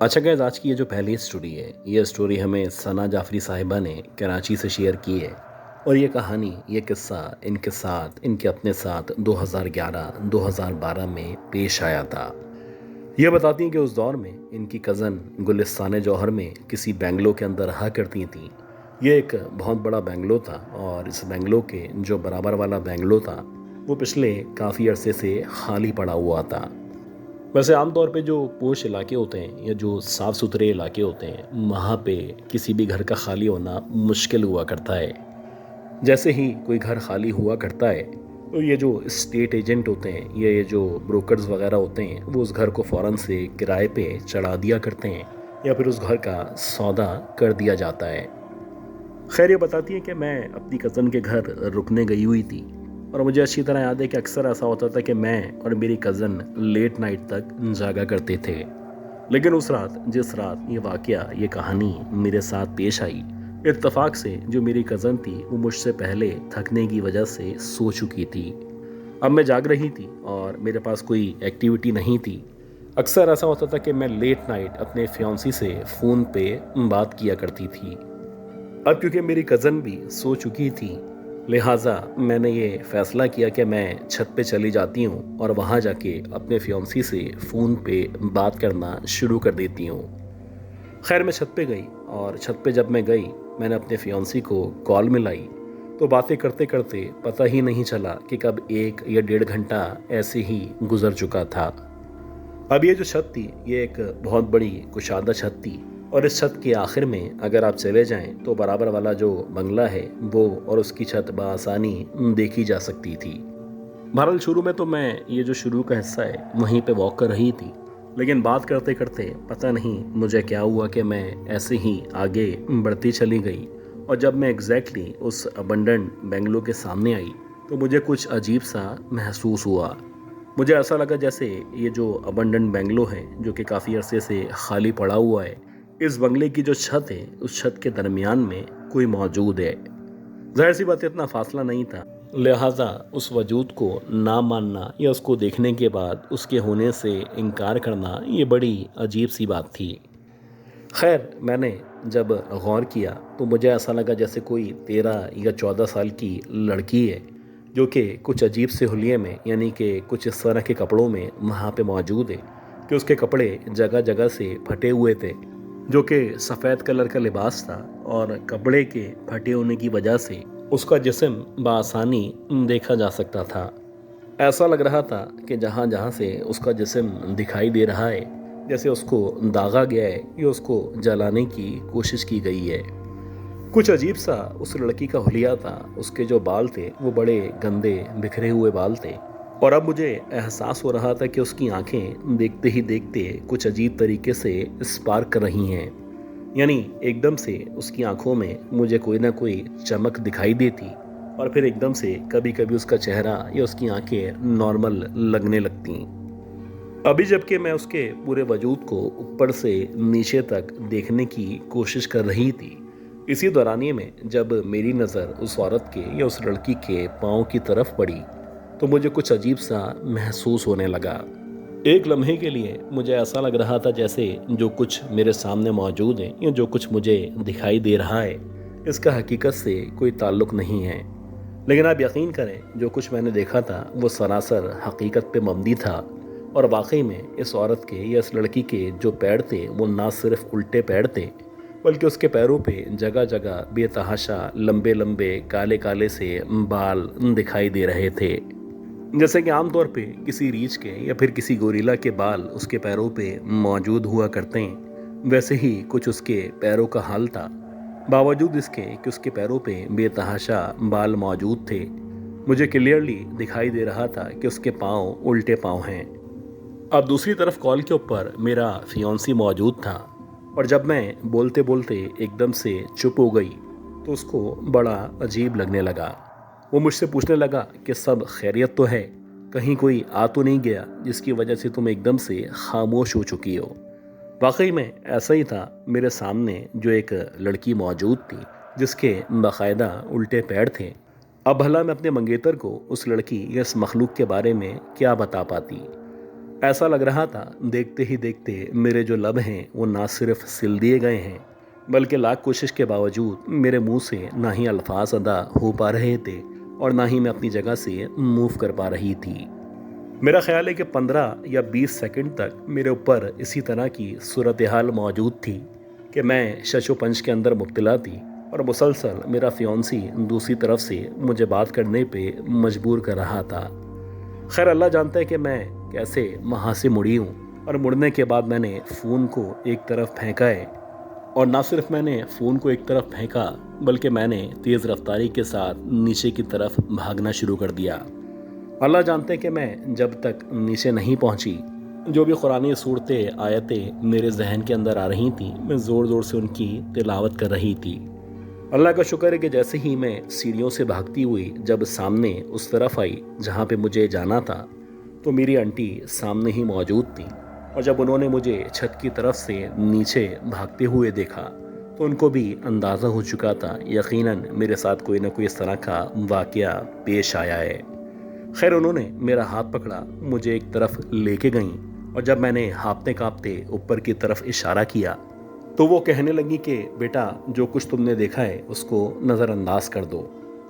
اچھا گائز، آج کی یہ جو پہلی اسٹوری ہے، یہ اسٹوری ہمیں ثنا جعفری صاحبہ نے کراچی سے شیئر کی ہے، اور یہ کہانی، یہ قصہ ان کے ساتھ، ان کے اپنے ساتھ 2011-2012 میں پیش آیا تھا۔ یہ بتاتی ہیں کہ اس دور میں ان کی کزن گلستان جوہر میں کسی بنگلو کے اندر رہا کرتی تھیں۔ یہ ایک بہت بڑا بنگلو تھا، اور اس بنگلو کے جو برابر والا بنگلو تھا وہ پچھلے کافی عرصے سے خالی پڑا ہوا تھا۔ ویسے عام طور پہ جو پوش علاقے ہوتے ہیں یا جو صاف ستھرے علاقے ہوتے ہیں، وہاں پہ کسی بھی گھر کا خالی ہونا مشکل ہوا کرتا ہے۔ جیسے ہی کوئی گھر خالی ہوا کرتا ہے تو یہ جو اسٹیٹ ایجنٹ ہوتے ہیں یا یہ جو بروکرز وغیرہ ہوتے ہیں، وہ اس گھر کو فوراً سے کرائے پہ چڑھا دیا کرتے ہیں یا پھر اس گھر کا سودا کر دیا جاتا ہے۔ خیر، یہ بتاتی ہے کہ میں اپنی کزن کے گھر رکنے گئی ہوئی تھی، اور مجھے اچھی طرح یاد ہے کہ اکثر ایسا ہوتا تھا کہ میں اور میری کزن لیٹ نائٹ تک جاگا کرتے تھے۔ لیکن اس رات، جس رات یہ واقعہ، یہ کہانی میرے ساتھ پیش آئی، اتفاق سے جو میری کزن تھی وہ مجھ سے پہلے تھکنے کی وجہ سے سو چکی تھی۔ اب میں جاگ رہی تھی اور میرے پاس کوئی ایکٹیویٹی نہیں تھی۔ اکثر ایسا ہوتا تھا کہ میں لیٹ نائٹ اپنے فیونسی سے فون پہ بات کیا کرتی تھی۔ اب کیونکہ میری کزن بھی سو چکی تھی، لہٰذا میں نے یہ فیصلہ کیا کہ میں چھت پہ چلی جاتی ہوں اور وہاں جا کے اپنے فیونسی سے فون پہ بات کرنا شروع کر دیتی ہوں۔ خیر، میں چھت پہ گئی، اور چھت پہ جب میں گئی، میں نے اپنے فیونسی کو کال ملائی، تو باتیں کرتے کرتے پتہ ہی نہیں چلا کہ کب 1 یا 1.5 گھنٹہ ایسے ہی گزر چکا تھا۔ اب یہ جو چھت تھی، یہ ایک بہت بڑی کشادہ چھت تھی، اور اس چھت کے آخر میں اگر آپ چلے جائیں تو برابر والا جو بنگلہ ہے وہ اور اس کی چھت بآسانی دیکھی جا سکتی تھی۔ بہرحال شروع میں تو میں یہ جو شروع کا حصہ ہے وہیں پہ واک کر رہی تھی، لیکن بات کرتے کرتے پتہ نہیں مجھے کیا ہوا کہ میں ایسے ہی آگے بڑھتی چلی گئی، اور جب میں ایگزیکٹلی اس ابنڈنٹ بنگلو کے سامنے آئی تو مجھے کچھ عجیب سا محسوس ہوا۔ مجھے ایسا لگا جیسے یہ جو ابنڈنٹ بنگلو ہے، جو کہ کافی عرصے سے خالی پڑا ہوا ہے، اس بنگلے کی جو چھت ہے، اس چھت کے درمیان میں کوئی موجود ہے۔ ظاہر سی بات، اتنا فاصلہ نہیں تھا، لہٰذا اس وجود کو نہ ماننا یا اس کو دیکھنے کے بعد اس کے ہونے سے انکار کرنا، یہ بڑی عجیب سی بات تھی۔ خیر، میں نے جب غور کیا تو مجھے ایسا لگا جیسے کوئی 13 یا 14 سال کی لڑکی ہے، جو کہ کچھ عجیب سے حلیے میں، یعنی کہ کچھ اس طرح کے کپڑوں میں وہاں پہ موجود ہے کہ اس کے کپڑے جگہ جگہ سے پھٹے ہوئے تھے، جو کہ سفید کلر کا لباس تھا، اور کپڑے کے پھٹے ہونے کی وجہ سے اس کا جسم بآسانی دیکھا جا سکتا تھا۔ ایسا لگ رہا تھا کہ جہاں جہاں سے اس کا جسم دکھائی دے رہا ہے، جیسے اس کو داغا گیا ہے یا اس کو جلانے کی کوشش کی گئی ہے۔ کچھ عجیب سا اس لڑکی کا حلیہ تھا۔ اس کے جو بال تھے وہ بڑے گندے بکھرے ہوئے بال تھے، اور اب مجھے احساس ہو رہا تھا کہ اس کی آنکھیں دیکھتے ہی دیکھتے کچھ عجیب طریقے سے اسپارک کر رہی ہیں، یعنی ایک دم سے اس کی آنکھوں میں مجھے کوئی نہ کوئی چمک دکھائی دیتی، اور پھر ایک دم سے کبھی کبھی اس کا چہرہ یا اس کی آنکھیں نارمل لگنے لگتیں۔ ابھی جب کہ میں اس کے پورے وجود کو اوپر سے نیچے تک دیکھنے کی کوشش کر رہی تھی، اسی دورانیے میں جب میری نظر اس عورت کے یا اس لڑکی کے پاؤں کی طرف پڑی تو مجھے کچھ عجیب سا محسوس ہونے لگا۔ ایک لمحے کے لیے مجھے ایسا لگ رہا تھا جیسے جو کچھ میرے سامنے موجود ہے یا جو کچھ مجھے دکھائی دے رہا ہے، اس کا حقیقت سے کوئی تعلق نہیں ہے۔ لیکن آپ یقین کریں، جو کچھ میں نے دیکھا تھا وہ سراسر حقیقت پہ مبنی تھا، اور واقعی میں اس عورت کے یا اس لڑکی کے جو پیر تھے وہ نہ صرف الٹے پیر تھے، بلکہ اس کے پیروں پہ جگہ جگہ بے تحاشا لمبے لمبے کالے کالے سے بال دکھائی دے رہے تھے، جیسے کہ عام طور پہ کسی ریچھ کے یا پھر کسی گوریلا کے بال اس کے پیروں پہ موجود ہوا کرتے ہیں، ویسے ہی کچھ اس کے پیروں کا حال تھا۔ باوجود اس کے کہ اس کے پیروں پہ بے تحاشا بال موجود تھے، مجھے کلیئرلی دکھائی دے رہا تھا کہ اس کے پاؤں الٹے پاؤں ہیں۔ اب دوسری طرف کال کے اوپر میرا فیونسی موجود تھا، اور جب میں بولتے بولتے ایک دم سے چپ ہو گئی تو اس کو بڑا عجیب لگنے لگا۔ وہ مجھ سے پوچھنے لگا کہ سب خیریت تو ہے، کہیں کوئی آ تو نہیں گیا جس کی وجہ سے تم ایک دم سے خاموش ہو چکی ہو۔ واقعی میں ایسا ہی تھا، میرے سامنے جو ایک لڑکی موجود تھی جس کے باقاعدہ الٹے پیر تھے۔ اب بھلا میں اپنے منگیتر کو اس لڑکی یا اس مخلوق کے بارے میں کیا بتا پاتی؟ ऐसा लग रहा था देखते ही देखते मेरे जो लब हैं वो ना सिर्फ सिल दिए गए हैं, बल्कि लाख कोशिश के बावजूद मेरे मुंह से ना ही अल्फाज अदा हो पा रहे थे और ना ही मैं अपनी जगह से मूव कर पा रही थी। मेरा ख्याल है कि 15 या 20 सेकंड तक मेरे ऊपर इसी तरह की सूरत हाल मौजूद थी कि मैं शशोपंच के अंदर मुब्तला थी और मुसलसल मेरा फियोंसी दूसरी तरफ से मुझे बात करने पे मजबूर कर रहा था। खैर अल्लाह जानता है कि मैं कैसे वहाँ से मुड़ी हूँ, और मुड़ने के बाद मैंने फ़ोन को एक तरफ फेंका है, और ना सिर्फ मैंने फ़ोन को एक तरफ फेंका बल्कि मैंने तेज़ रफ्तारी के साथ नीचे की तरफ भागना शुरू कर दिया। अल्लाह जानते हैं कि मैं जब तक नीचे नहीं पहुँची, जो भी कुरानी सूरतें आयतें मेरे जहन के अंदर आ रही थीं, मैं ज़ोर ज़ोर से उनकी तिलावत कर रही थी। अल्लाह का शुक्र है कि जैसे ही मैं सीढ़ियों से भागती हुई जब सामने उस तरफ आई जहाँ पे मुझे जाना था, तो मेरी आंटी सामने ही मौजूद थी, और जब उन्होंने मुझे छत की तरफ से नीचे भागते हुए देखा तो उनको भी अंदाज़ा हो चुका था यकीनन मेरे साथ कोई ना कोई इस तरह का वाक़या पेश आया है। खैर उन्होंने मेरा हाथ पकड़ा, मुझे एक तरफ लेके गईं, और जब मैंने हाँफते काँपते ऊपर की तरफ इशारा किया तो वो कहने लगी कि बेटा जो कुछ तुमने देखा है उसको नज़रअंदाज कर दो,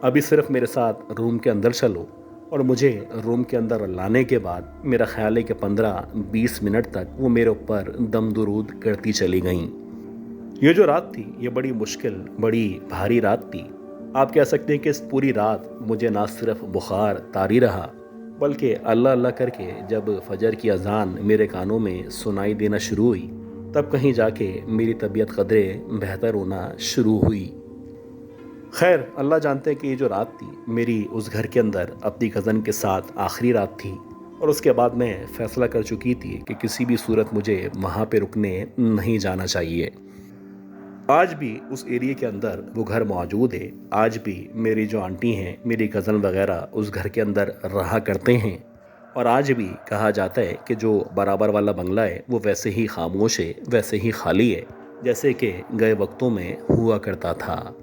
अभी सिर्फ मेरे साथ रूम के अंदर चलो। और मुझे रूम के अंदर लाने के बाद मेरा ख्याल है कि 15-20 मिनट तक वो मेरे ऊपर दम दुरूद करती चली गईं। ये जो रात थी ये बड़ी मुश्किल, बड़ी भारी रात थी। आप कह सकते हैं कि इस पूरी रात मुझे ना सिर्फ बुखार तारी रहा, बल्कि अल्लाह अल्लाह करके जब फजर की अजान मेरे कानों में सुनाई देना शुरू हुई, तब कहीं जाके मेरी तबीयत कदरे बेहतर होना शुरू हुई। खैर अल्लाह जानते हैं कि ये जो रात थी मेरी उस घर के अंदर अपनी कज़न के साथ आखिरी रात थी, और उसके बाद मैं फ़ैसला कर चुकी थी कि किसी भी सूरत मुझे वहाँ पे रुकने नहीं जाना चाहिए। आज भी उस एरिया के अंदर वो घर मौजूद है, आज भी मेरी जो आंटी हैं, मेरी कज़न वगैरह उस घर के अंदर रहा करते हैं, और आज भी कहा जाता है कि जो बराबर वाला बंगला है वो वैसे ही खामोश है, वैसे ही खाली है जैसे कि गए वक्तों में हुआ करता था।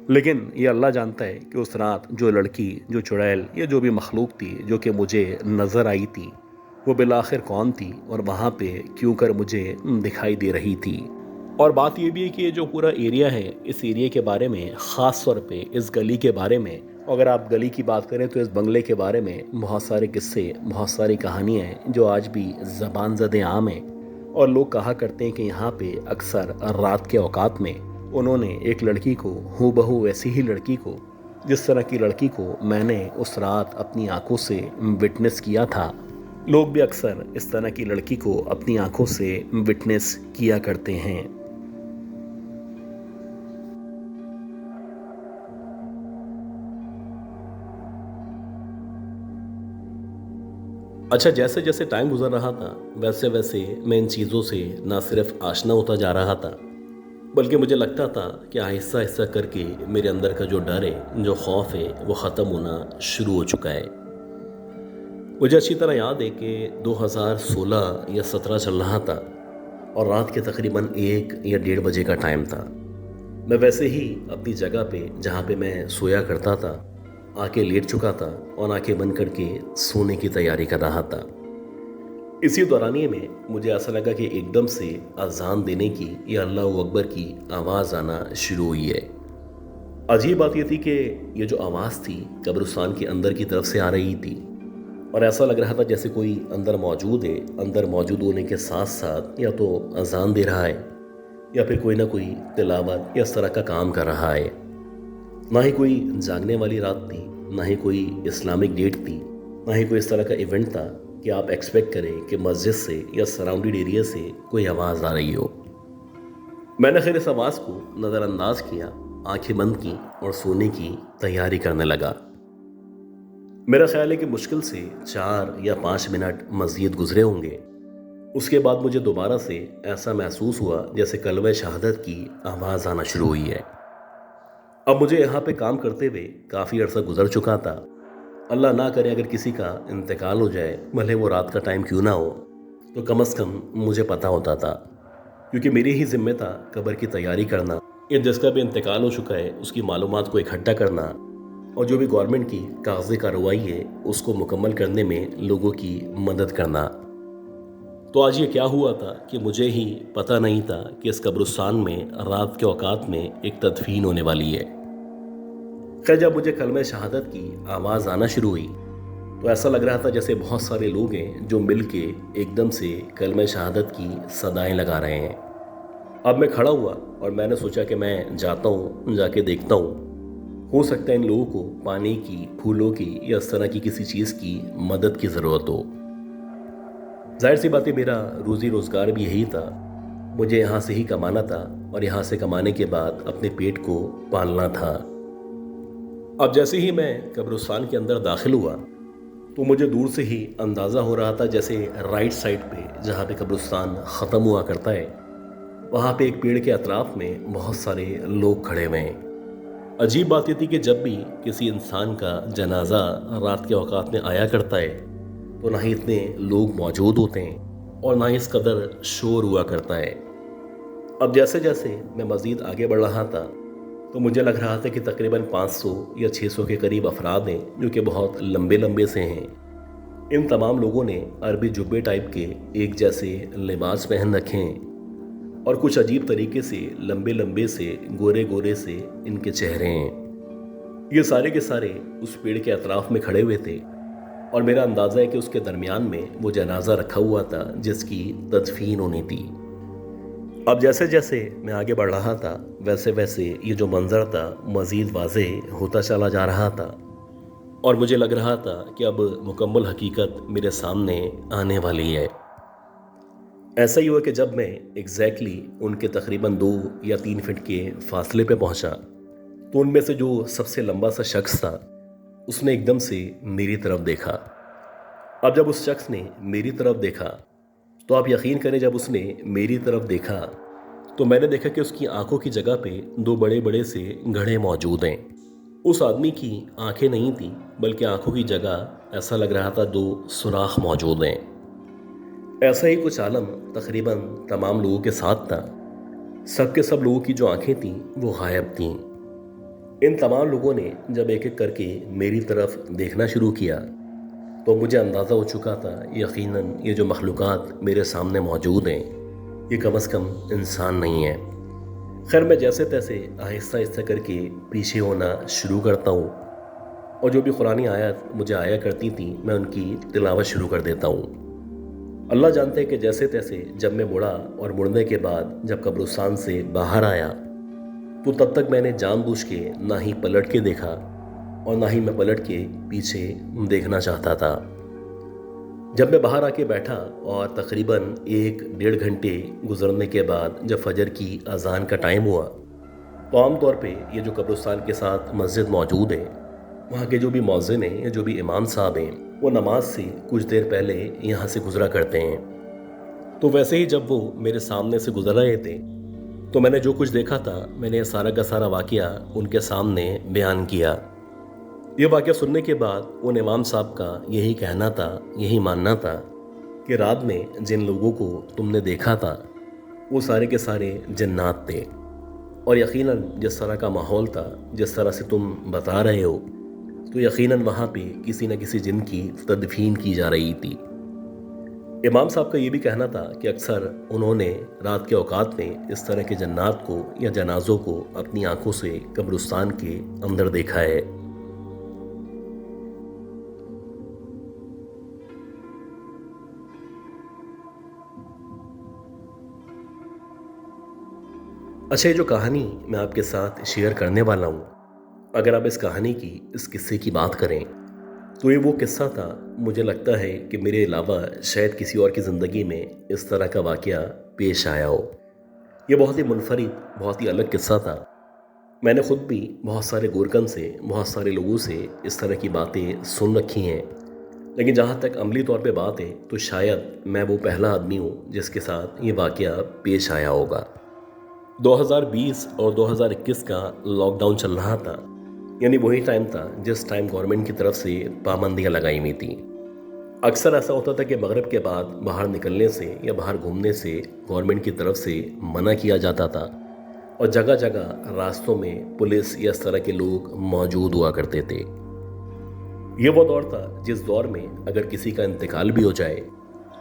लेकिन ये अल्लाह जानता है कि उस रात जो लड़की, जो चुड़ैल या जो भी मखलूक थी जो कि मुझे नज़र आई थी, वो बिलाखिर कौन थी और वहाँ पे क्यों कर मुझे दिखाई दे रही थी। और बात ये भी है कि ये जो पूरा एरिया है, इस एरिया के बारे में, ख़ास तौर पे इस गली के बारे में, अगर आप गली की बात करें तो इस बंगले के बारे में बहुत सारे किस्से, बहुत सारी कहानियाँ हैं जो आज भी ज़बान ज़द आम हैं। और लोग कहा करते हैं कि यहाँ पे अक्सर रात के औकात में उन्होंने एक लड़की को, हूबहू वैसी ही लड़की को, जिस तरह की लड़की को मैंने उस रात अपनी आंखों से विटनेस किया था, लोग भी अक्सर इस तरह की लड़की को अपनी आंखों से विटनेस किया करते हैं। अच्छा, जैसे जैसे टाइम गुजर रहा था वैसे वैसे मैं इन चीज़ों से ना सिर्फ आशना होता जा रहा था, बल्कि मुझे लगता था कि आहिस्ता आहिस्ता करके मेरे अंदर का जो डर है, जो खौफ है, वो ख़त्म होना शुरू हो चुका है। मुझे अच्छी तरह याद है कि 2016 या 17 चल रहा था और रात के तकरीबन 1 या 1:30 बजे का टाइम था। मैं वैसे ही अपनी जगह पे जहाँ पे मैं सोया करता था आके लेट चुका था और आंखें बंद करके सोने की तैयारी कर रहा था। इसी दौरानिए में मुझे ऐसा लगा कि एकदम से अजान देने की या अल्लाह अकबर की आवाज़ आना शुरू हुई है। अजीब बात यह थी कि ये जो आवाज़ थी कब्रिस्तान के अंदर की तरफ से आ रही थी, और ऐसा लग रहा था जैसे कोई अंदर मौजूद है, अंदर मौजूद होने के साथ साथ या तो अजान दे रहा है या फिर कोई ना कोई तिलावत या इस तरह का काम कर रहा है। ना ही कोई जागने वाली रात थी, ना ही कोई इस्लामिक डेट थी, ना ही कोई इस तरह का इवेंट था कि आप एक्सपेक्ट करें कि मस्जिद से या सराउंडेड एरिया से कोई आवाज़ आ रही हो। मैंने खैर इस आवाज़ को नज़रअंदाज किया, आंखें बंद की और सोने की तैयारी करने लगा। मेरा ख्याल है कि मुश्किल से 4 या 5 मिनट मज़ीद गुजरे होंगे। उसके बाद मुझे दोबारा से ऐसा महसूस हुआ जैसे कलवे शहादत की आवाज़ आना शुरू हुई है। अब मुझे यहाँ पे काम करते हुए काफ़ी अरसा गुजर चुका था। अल्लाह ना करे अगर किसी का इंतकाल हो जाए, भले वो रात का टाइम क्यों ना हो, तो कम से कम मुझे पता होता था, क्योंकि मेरी ही ज़िम्मे था कब्र की तैयारी करना या जिसका भी इंतकाल हो चुका है उसकी मालूमात को इकट्ठा करना, और जो भी गवर्नमेंट की कागज़ी कार्रवाई है उसको मुकम्मल करने में लोगों की मदद करना। तो आज ये क्या हुआ था कि मुझे ही पता नहीं था कि इस कब्रिस्तान में रात के औकात में एक तदफीन होने वाली है। खैर, जब मुझे कलमे शहादत की आवाज़ आना शुरू हुई तो ऐसा लग रहा था जैसे बहुत सारे लोग हैं जो मिल के एकदम से कलमे शहादत की सदाएं लगा रहे हैं। अब मैं खड़ा हुआ और मैंने सोचा कि मैं जाता हूँ, जाके देखता हूँ। हो सकता है इन लोगों को पानी की, फूलों की या इस तरह की किसी चीज़ की मदद की ज़रूरत हो। जाहिर सी बात है, मेरा रोज़ी रोज़गार भी यही था। मुझे यहाँ से ही कमाना था और यहाँ से कमाने के बाद अपने पेट को पालना था। अब जैसे ही मैं कब्रिस्तान के अंदर दाखिल हुआ तो मुझे दूर से ही अंदाज़ा हो रहा था जैसे राइट साइड पे जहाँ पे कब्रिस्तान ख़त्म हुआ करता है, वहाँ पे एक पेड़ के अतराफ में बहुत सारे लोग खड़े हुए हैं। अजीब बात ये थी कि जब भी किसी इंसान का जनाजा रात के औकात में आया करता है तो ना ही इतने लोग मौजूद होते हैं और ना ही इस कदर शोर हुआ करता है। अब जैसे जैसे मैं मज़ीद आगे बढ़ रहा था तो मुझे लग रहा था कि तकरीबन 500 या 600 के करीब अफराद हैं जो कि बहुत लंबे लंबे से हैं। इन तमाम लोगों ने अरबी जुब्बे टाइप के एक जैसे लिबास पहन रखे हैं और कुछ अजीब तरीके से लंबे लंबे से गोरे गोरे से इनके चेहरे हैं। ये सारे के सारे उस पेड़ के अतराफ में खड़े हुए थे और मेरा अंदाज़ा है कि उसके दरमियान में वो जनाजा रखा हुआ था जिसकी तदफीन होनी थी। अब जैसे जैसे मैं आगे बढ़ रहा था वैसे वैसे ये जो मंजर था मज़ीद वाज़ेह होता चला जा रहा था और मुझे लग रहा था कि अब मुकम्मल हकीकत मेरे सामने आने वाली है। ऐसा ही हुआ कि जब मैं एग्जैक्टली उनके तकरीबन 2 या 3 फीट के फासले पे पहुंचा तो उनमें से जो सबसे लंबा सा शख्स था उसने एकदम से मेरी तरफ देखा। अब जब उस शख्स ने मेरी तरफ देखा तो आप यकीन करें, जब उसने मेरी तरफ देखा तो मैंने देखा कि उसकी आंखों की जगह पे 2 बड़े बड़े से घड़े मौजूद हैं। उस आदमी की आंखें नहीं थी बल्कि आंखों की जगह ऐसा लग रहा था 2 सुराख मौजूद हैं। ऐसा ही कुछ आलम तकरीबन तमाम लोगों के साथ था। सब के सब लोगों की जो आंखें थीं वो गायब थीं। इन तमाम लोगों ने जब एक एक करके मेरी तरफ देखना शुरू किया तो मुझे अंदाज़ा हो चुका था यकीनन ये जो मखलूक़ात मेरे सामने मौजूद हैं ये कम से कम इंसान नहीं है। खैर, मैं जैसे तैसे आहिस्ता आहिस्ता करके पीछे होना शुरू करता हूँ और जो भी कुरानी आयत मुझे आया करती थी मैं उनकी तिलावत शुरू कर देता हूँ। अल्लाह जानते हैं कि जैसे तैसे जब मैं मुड़ा और मुड़ने के बाद जब कब्रिस्तान से बाहर आया तो तब तक मैंने जानबूझ के ना ही पलट के देखा और ना ही मैं पलट के पीछे देखना चाहता था। जब मैं बाहर आके बैठा और तकरीबन 1-1.5 घंटे गुजरने के बाद जब फजर की अजान का टाइम हुआ तो आमतौर पे ये जो कब्रिस्तान के साथ मस्जिद मौजूद है वहाँ के जो भी मौज़िन हैं या जो भी इमाम साहब हैं वो नमाज से कुछ देर पहले यहाँ से गुजरा करते हैं। तो वैसे ही जब वो मेरे सामने से गुजर रहे थे तो मैंने जो कुछ देखा था मैंने सारा का सारा वाक़या उनके सामने बयान किया। ये वाक़या सुनने के बाद उन इमाम साहब का यही कहना था, यही मानना था कि रात में जिन लोगों को तुमने देखा था वो सारे के सारे जन्नात थे और यकीनन जिस तरह का माहौल था, जिस तरह से तुम बता रहे हो, तो यकीनन वहाँ पे किसी न किसी जिन की तदफीन की जा रही थी। इमाम साहब का ये भी कहना था कि अक्सर उन्होंने रात के औकात में इस तरह के जन्नात को या जनाजों को अपनी आंखों से कब्रिस्तान के अंदर देखा है। अच्छा, ये जो कहानी मैं आपके साथ शेयर करने वाला हूँ, अगर आप इस कहानी की, इस किस्से की बात करें तो ये वो किस्सा था, मुझे लगता है कि मेरे अलावा शायद किसी और की ज़िंदगी में इस तरह का वाक़या पेश आया हो। ये बहुत ही मुनफरिद, बहुत ही अलग किस्सा था। मैंने ख़ुद भी बहुत सारे गोरकन से, बहुत सारे लोगों से इस तरह की बातें सुन रखी हैं, लेकिन जहाँ तक अमली तौर पे बात है तो शायद मैं वो पहला आदमी हूँ जिसके साथ ये वाक़या पेश आया होगा। 2020 और 2021 का लॉकडाउन चल रहा था, यानी वही टाइम था जिस टाइम गवर्नमेंट की तरफ से पाबंदियां लगाई हुई थी। अक्सर ऐसा होता था कि मगरिब के बाद बाहर निकलने से या बाहर घूमने से गवर्नमेंट की तरफ से मना किया जाता था और जगह जगह रास्तों में पुलिस या इस तरह के लोग मौजूद हुआ करते थे। ये वो दौर था जिस दौर में अगर किसी का इंतकाल भी हो जाए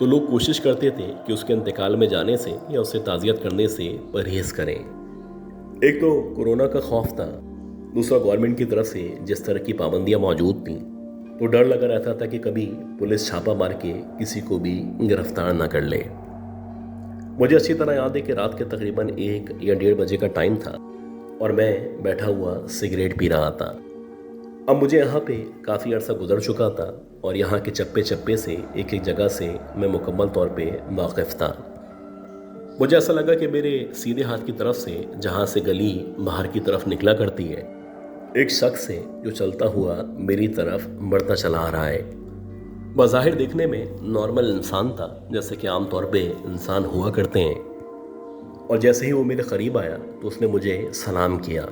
तो लोग कोशिश करते थे कि उसके इंतकाल में जाने से या उसे ताज़ियत करने से परहेज़ करें। एक तो कोरोना का खौफ था, दूसरा गवर्नमेंट की तरफ से जिस तरह की पाबंदियां मौजूद थीं, तो डर लगा रहता था कि कभी पुलिस छापा मार के किसी को भी गिरफ्तार ना कर ले। मुझे अच्छी तरह याद है कि रात के तकरीबन 1 या 1:30 बजे का टाइम था और मैं बैठा हुआ सिगरेट पी रहा था। अब मुझे यहाँ पे काफ़ी अर्सा गुजर चुका था और यहाँ के चप्पे चप्पे से एक एक जगह से मैं मुकम्मल तौर पे वाकिफ़ था। मुझे ऐसा लगा कि मेरे सीधे हाथ की तरफ से, जहाँ से गली बाहर की तरफ निकला करती है, एक शख्स है जो चलता हुआ मेरी तरफ बढ़ता चला आ रहा है। बज़ाहिर देखने में नॉर्मल इंसान था, जैसे कि आम तौर पे इंसान हुआ करते हैं। और जैसे ही वो मेरे करीब आया तो उसने मुझे सलाम किया।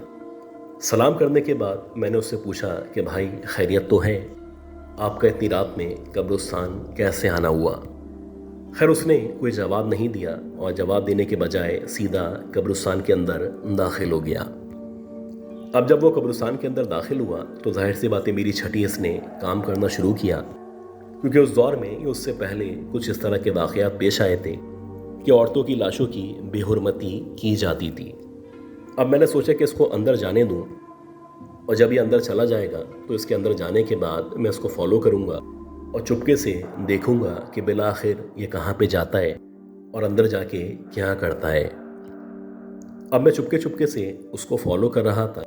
सलाम करने के बाद मैंने उससे पूछा कि भाई खैरियत तो है, आपका इतनी रात में कब्रिस्तान कैसे आना हुआ। खैर उसने कोई जवाब नहीं दिया और जवाब देने के बजाय सीधा कब्रिस्तान के अंदर दाखिल हो गया। अब जब वो कब्रिस्तान के अंदर दाखिल हुआ तो जाहिर सी बात है मेरी छठी इसने काम करना शुरू किया, क्योंकि उस दौर में उससे पहले कुछ इस तरह के वाक़यात पेश आए थे कि औरतों की लाशों की बेहुरमती की जाती थी। अब मैंने सोचा कि इसको अंदर जाने दूं और जब ये अंदर चला जाएगा तो इसके अंदर जाने के बाद मैं इसको फॉलो करूंगा और चुपके से देखूंगा कि बिला आखिर ये कहाँ पे जाता है और अंदर जाके क्या करता है। अब मैं चुपके चुपके से उसको फॉलो कर रहा था।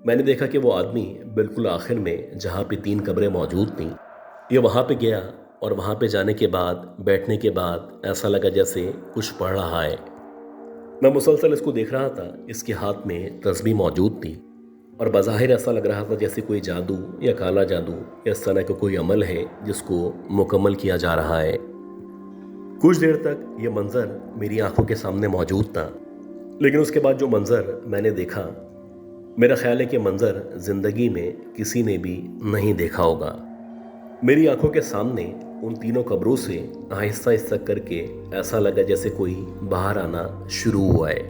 मैंने देखा कि वो आदमी बिल्कुल आखिर में जहाँ पे 3 कब्रें मौजूद थीं, ये वहाँ पे गया और वहाँ पे जाने के बाद, बैठने के बाद ऐसा लगा जैसे कुछ पढ़ रहा है। मैं मुसलसल इसको देख रहा था। इसके हाथ में तस्बीह मौजूद थी और बज़ाहिर ऐसा लग रहा था जैसे कोई जादू या काला जादू या इस तरह का कोई अमल है जिसको मुकम्मल किया जा रहा है। कुछ देर तक ये मंज़र मेरी आंखों के सामने मौजूद था, लेकिन उसके बाद जो मंज़र मैंने देखा, मेरा ख्याल है कि मंज़र ज़िंदगी में किसी ने भी नहीं देखा होगा। मेरी आंखों के सामने उन 3 कब्रों से आहिस्ता आहिस्ता करके ऐसा लगा जैसे कोई बाहर आना शुरू हुआ है।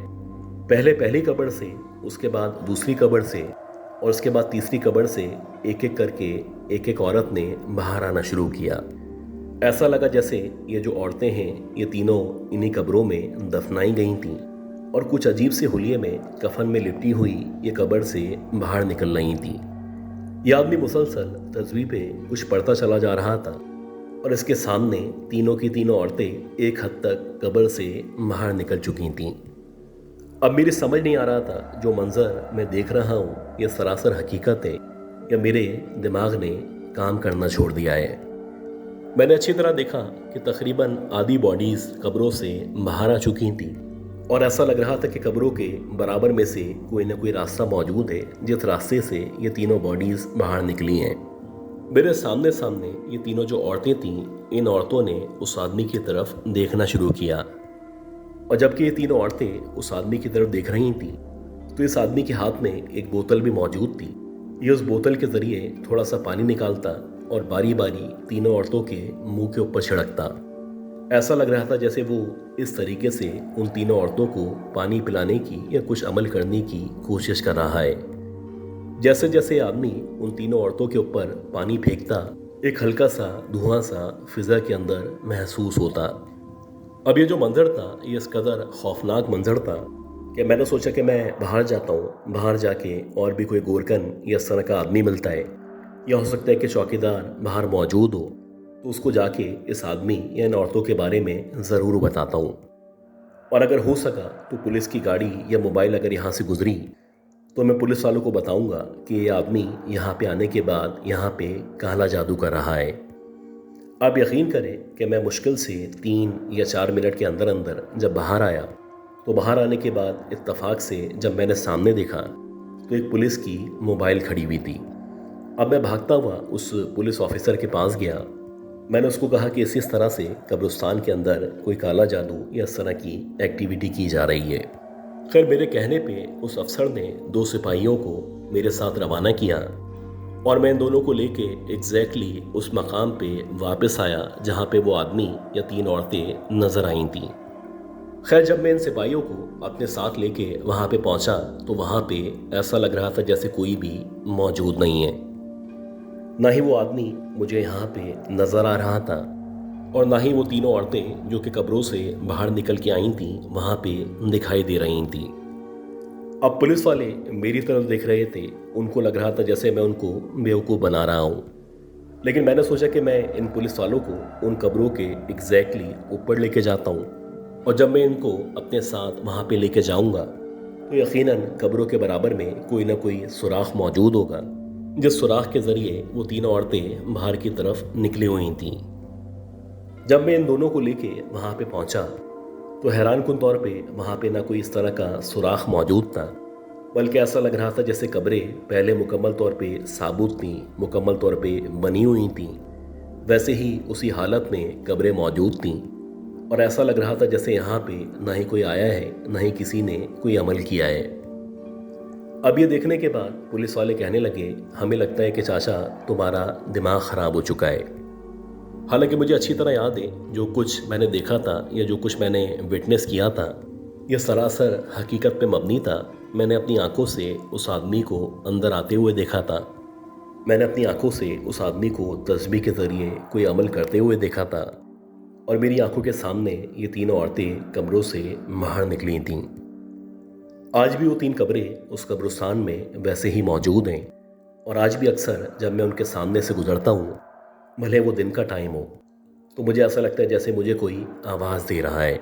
पहले पहली कब्र से, उसके बाद दूसरी कब्र से और उसके बाद तीसरी कब्र से एक एक करके एक एक औरत ने बाहर आना शुरू किया। ऐसा लगा जैसे ये जो औरतें हैं ये तीनों इन्हीं कब्रों में दफनाई गई थीं और कुछ अजीब से हुलिये में कफन में लिपटी हुई ये कब्र से बाहर निकल रही थी। यह आदमी मुसलसल तस्वीर पे कुछ पढ़ता चला जा रहा था और इसके सामने तीनों की तीनों औरतें एक हद तक कब्र से बाहर निकल चुकी थीं। अब मेरी समझ नहीं आ रहा था जो मंजर मैं देख रहा हूँ ये सरासर हकीकत है या मेरे दिमाग ने काम करना छोड़ दिया है। मैंने अच्छी तरह देखा कि तकरीबन आधी बॉडीज़ कब्रों से बाहर आ चुकी थीं और ऐसा लग रहा था कि कब्रों के बराबर में से कोई ना कोई रास्ता मौजूद है जिस रास्ते से ये तीनों बॉडीज़ बाहर निकली हैं। मेरे सामने सामने ये तीनों जो औरतें थीं, इन औरतों ने उस आदमी की तरफ देखना शुरू किया और जबकि ये तीनों औरतें उस आदमी की तरफ देख रही थीं तो इस आदमी के हाथ में एक बोतल भी मौजूद थी। ये उस बोतल के ज़रिए थोड़ा सा पानी निकालता और बारी बारी तीनों औरतों के मुंह के ऊपर छिड़कता। ऐसा लग रहा था जैसे वो इस तरीके से उन तीनों औरतों को पानी पिलाने की या कुछ अमल करने की कोशिश कर रहा है। जैसे जैसे आदमी उन तीनों औरतों के ऊपर पानी फेंकता, एक हल्का सा धुआं सा फिजा के अंदर महसूस होता। अब ये जो मंजर था ये इस कदर खौफनाक मंजर था कि मैंने सोचा कि मैं बाहर जाता हूँ, बाहर जाके और भी कोई गोरकन या इस तरह का आदमी मिलता है या हो सकता है कि चौकीदार बाहर मौजूद हो, तो उसको जाके इस आदमी या इन औरतों के बारे में ज़रूर बताता हूँ। और अगर हो सका तो पुलिस की गाड़ी या मोबाइल अगर यहाँ से गुजरी तो मैं पुलिस वालों को बताऊँगा कि ये आदमी यहाँ पे आने के बाद यहाँ पे काला जादू कर रहा है। आप यकीन करें कि मैं मुश्किल से 3 या 4 मिनट के अंदर अंदर जब बाहर आया तो बाहर आने के बाद इत्तफाक से जब मैंने सामने देखा तो एक पुलिस की मोबाइल खड़ी हुई थी। अब मैं भागता हुआ उस पुलिस ऑफिसर के पास गया। मैंने उसको कहा कि इस तरह से कब्रिस्तान के अंदर कोई काला जादू या इस तरह की एक्टिविटी की जा रही है। खैर मेरे कहने पे उस अफसर ने 2 सिपाहियों को मेरे साथ रवाना किया और मैं इन दोनों को लेके एग्जैक्टली उस मकाम पे वापस आया जहाँ पे वो आदमी या 3 औरतें नज़र आई थीं। खैर जब मैं इन सिपाहियों को अपने साथ लेके वहाँ पे पहुँचा तो वहाँ पे ऐसा लग रहा था जैसे कोई भी मौजूद नहीं है, ना ही वो आदमी मुझे यहाँ पे नज़र आ रहा था। اور نہ ہی وہ تینوں عورتیں جو کہ قبروں سے باہر نکل کے آئی تھیں وہاں پہ دکھائی دے رہی تھیں۔ اب پولیس والے میری طرف دیکھ رہے تھے، ان کو لگ رہا تھا جیسے میں ان کو بیوقوف بنا رہا ہوں، لیکن میں نے سوچا کہ میں ان پولیس والوں کو ان قبروں کے ایگزیکٹلی اوپر لے کے جاتا ہوں، اور جب میں ان کو اپنے ساتھ وہاں پہ لے کے جاؤں گا تو یقیناً قبروں کے برابر میں کوئی نہ کوئی سوراخ موجود ہوگا، جس سوراخ کے ذریعے وہ تینوں عورتیں باہر کی طرف نکلی ہوئی تھیں۔ جب میں ان دونوں کو لے کے وہاں پہ پہنچا تو حیران کن طور پہ وہاں پہ نہ کوئی اس طرح کا سوراخ موجود تھا، بلکہ ایسا لگ رہا تھا جیسے قبریں پہلے مکمل طور پہ ثابت تھیں، مکمل طور پہ بنی ہوئی تھیں، ویسے ہی اسی حالت میں قبریں موجود تھیں، اور ایسا لگ رہا تھا جیسے یہاں پہ نہ ہی کوئی آیا ہے نہ ہی کسی نے کوئی عمل کیا ہے۔ اب یہ دیکھنے کے بعد پولیس والے کہنے لگے، ہمیں لگتا ہے کہ چاچا تمہارا دماغ خراب ہو چکا ہے۔ حالانکہ مجھے اچھی طرح یاد ہے جو کچھ میں نے دیکھا تھا یا جو کچھ میں نے وٹنس کیا تھا یہ سراسر حقیقت پہ مبنی تھا۔ میں نے اپنی آنکھوں سے اس آدمی کو اندر آتے ہوئے دیکھا تھا، میں نے اپنی آنکھوں سے اس آدمی کو تسبیح کے ذریعے کوئی عمل کرتے ہوئے دیکھا تھا، اور میری آنکھوں کے سامنے یہ تینوں عورتیں قبروں سے باہر نکلی تھیں۔ آج بھی وہ تین قبریں اس قبرستان میں ویسے ہی موجود ہیں، اور آج بھی اکثر جب میں ان کے سامنے سے گزرتا ہوں، بھلے وہ دن کا ٹائم ہو، تو مجھے ایسا لگتا ہے جیسے مجھے کوئی آواز دے رہا ہے۔